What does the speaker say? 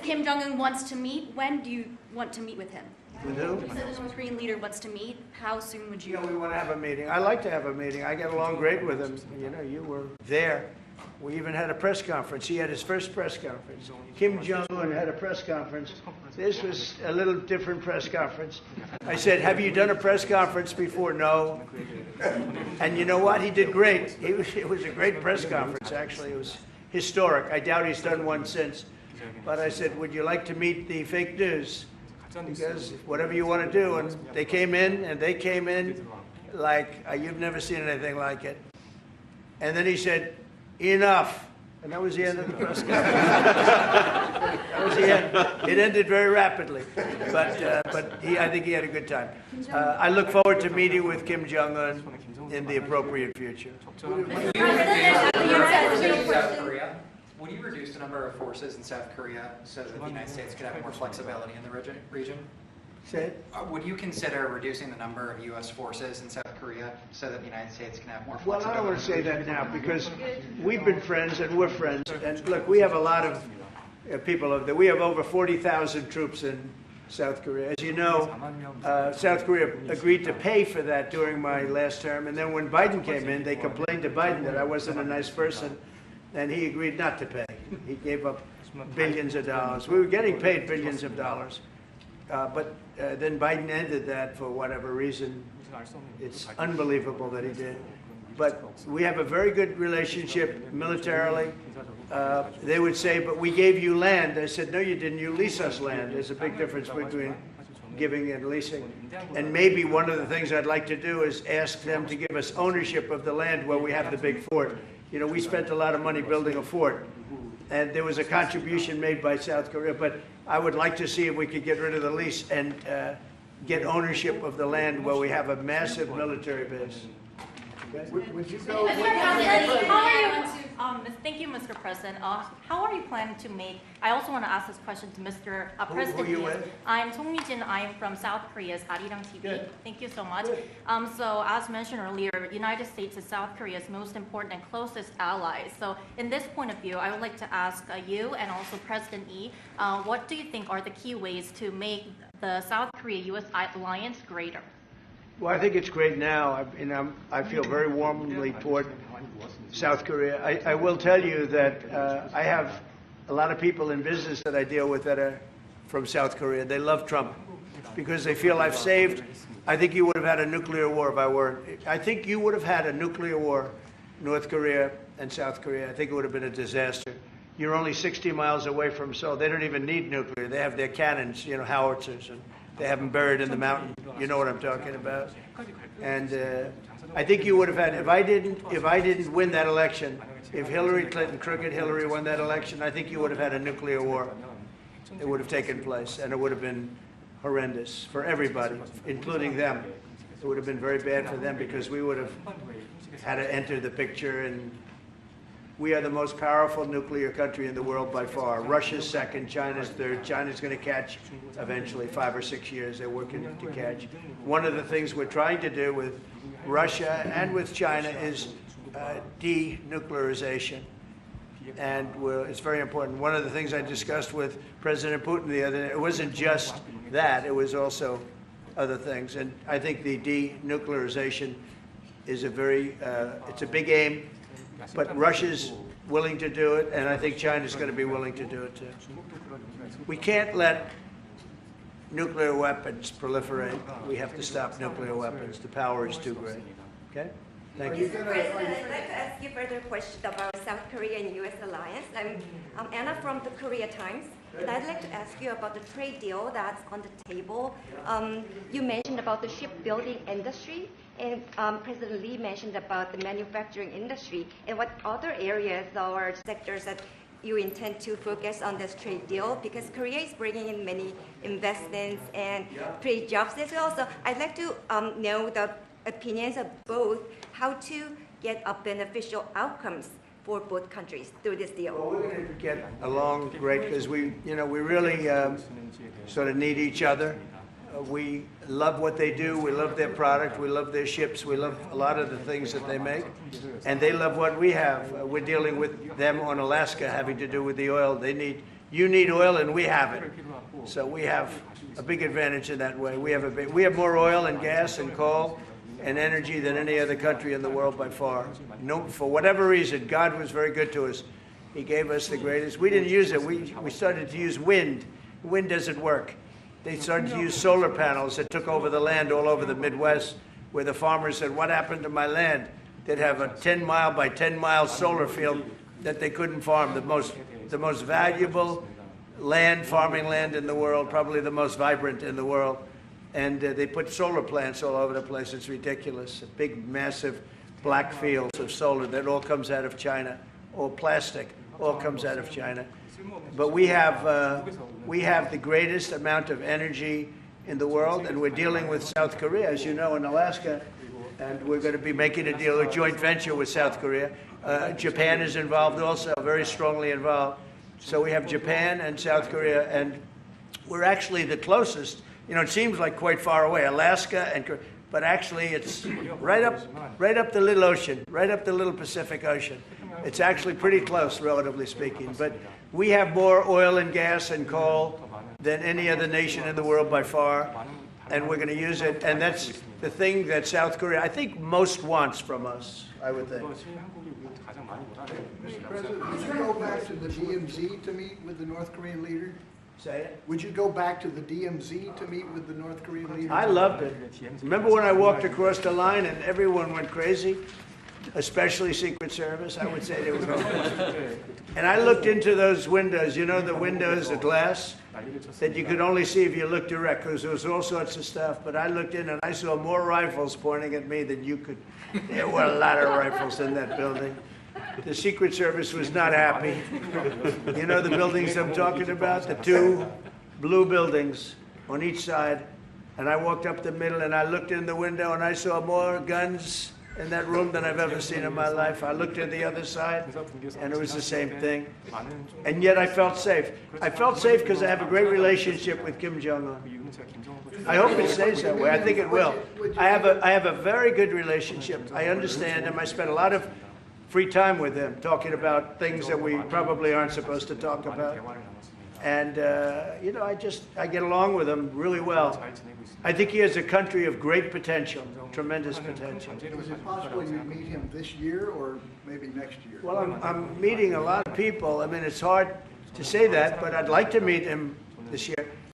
Kim Jong-un wants to meet. When do you want to meet with him? With who? You said the North Korean leader wants to meet. How soon would you? We want to have a meeting. I like to have a meeting. I get along great with him. You know, you were there. We even had a press conference. He had his first press conference. Kim Jong-un had a press conference. This was a little different press conference. I said, have you done a press conference before? No. And you know what? He did great. It was a great press conference, actually. It was historic. I doubt he's done one since. But I said, would you like to meet the fake news? Because whatever you want to do. And they came in like you've never seen anything like it. And then he said, enough. And that was the end of the press conference. That was the end. It ended very rapidly. But I think he had a good time. I look forward to meeting with Kim Jong-un in the appropriate future. Would you reduce the number of forces in South Korea so that the United States could have more flexibility in the region? Say it? Would you consider reducing the number of U.S. forces in South Korea so that the United States can have more flexibility? Well, I don't want to say that now because we've been friends and we're friends. And look, we have a lot of people over there. We have over 40,000 troops in South Korea. As you know, South Korea agreed to pay for that during my last term. And then when Biden came in, they complained to Biden that I wasn't a nice person. And he agreed not to pay. He gave up billions of dollars. We were getting paid billions of dollars. But then Biden ended that for whatever reason. It's unbelievable that he did. But we have a very good relationship militarily. They would say, but we gave you land. I said, no, you didn't. You lease us land. There's a big difference between giving and leasing. And maybe one of the things I'd like to do is ask them to give us ownership of the land where we have the big fort. You know, we spent a lot of money building a fort. And there was a contribution made by South Korea. But I would like to see if we could get rid of the lease and get ownership of the land where we have a massive military base. Okay? Would you go? Thank you, Mr. President. How are you planning to make? I also want to ask this question to Mr. President. Who are you with? I'm Jong I'm from South Korea's Arirang TV. Good. Thank you so much. Good. So as mentioned earlier, United States is South Korea's most important and closest allies. So in this point of view, I would like to ask you and also President Lee, what do you think are the key ways to make the South Korea-U.S. alliance greater? Well, I think it's great now. I feel very warmly toward South Korea. I will tell you that I have a lot of people in business that I deal with that are from South Korea. They love Trump because they feel I've saved. I think you would have had a nuclear war if I weren't. I think you would have had a nuclear war, North Korea and South Korea. I think it would have been a disaster. You're only 60 miles away from Seoul. They don't even need nuclear. They have their cannons, you know, howitzers, and they have them buried in the mountain. You know what I'm talking about. And I think you would have had, if I didn't win that election, if Hillary Clinton, crooked Hillary, won that election, I think you would have had a nuclear war. It would have taken place, and it would have been horrendous for everybody, including them. It would have been very bad for them because we would have had to enter the picture, and we are the most powerful nuclear country in the world by far. Russia's second, China's third. China's going to catch eventually, 5 or 6 years. They're working to catch. One of the things we're trying to do with Russia and with China is denuclearization. And it's very important. One of the things I discussed with President Putin the other day, it wasn't just that, it was also other things. And I think the denuclearization is it's a big aim. But Russia's willing to do it, and I think China's going to be willing to do it too. We can't let nuclear weapons proliferate. We have to stop nuclear weapons. The power is too great. Okay? Thank you. President, I'd like to ask you further question about South Korea and U.S. alliance. I'm Anna from the Korea Times, and I'd like to ask you about the trade deal that's on the table. You mentioned about the shipbuilding industry, and President Lee mentioned about the manufacturing industry. And what other areas or sectors that you intend to focus on this trade deal? Because Korea is bringing in many investments and create jobs as well. So I'd like to know the opinions of both, how to get a beneficial outcomes for both countries through this deal. Well, we're going to get along great because we really sort of need each other. We love what they do. We love their product. We love their ships. We love a lot of the things that they make. And they love what we have. We're dealing with them on Alaska having to do with the oil. They need You need oil and we have it. So we have a big advantage in that way. We have more oil and gas and coal and energy than any other country in the world by far. No, for whatever reason, God was very good to us. He gave us the greatest. We didn't use it. We started to use wind. Wind doesn't work. They started to use solar panels that took over the land all over the Midwest, where the farmers said, what happened to my land? They'd have a 10-mile by 10-mile solar field that they couldn't farm, the most valuable land, farming land in the world, probably the most vibrant in the world. And they put solar plants all over the place. It's ridiculous. Big, massive black fields of solar that all comes out of China, or plastic, all comes out of China. But we have the greatest amount of energy in the world, and we're dealing with South Korea, as you know, in Alaska, and we're going to be making a deal, a joint venture with South Korea. Japan is involved also, very strongly involved. So we have Japan and South Korea, and we're actually the closest. You know, it seems like quite far away, Alaska and Korea, but actually it's right up the little ocean, right up the little Pacific Ocean. It's actually pretty close, relatively speaking. But we have more oil and gas and coal than any other nation in the world by far, and we're going to use it. And that's the thing that South Korea, I think, most wants from us, I would think. Mr. President, would you go back to the DMZ to meet with the North Korean leader? Say it. Would you go back to the DMZ to meet with the North Korean leader? I loved it. Remember when I walked across the line and everyone went crazy? Especially Secret Service, I would say they were going crazy. And I looked into those windows, you know, the windows, the glass, that you could only see if you looked direct, because there was all sorts of stuff. But I looked in and I saw more rifles pointing at me than you could. There were a lot of rifles in that building. The Secret Service was not happy. You know the buildings I'm talking about? The two blue buildings on each side. And I walked up the middle and I looked in the window and I saw more guns in that room than I've ever seen in my life. I looked at the other side and it was the same thing. And yet I felt safe. I felt safe because I have a great relationship with Kim Jong-un. I hope it stays that way. I think it will. I have a very good relationship. I understand him. I spent a lot of free time with him, talking about things that we probably aren't supposed to talk about. And, you know, I get along with him really well. I think he has a country of great potential, tremendous potential. Is it possible you meet him this year or maybe next year? Well, I'm meeting a lot of people. I mean, it's hard to say that, but I'd like to meet him this year.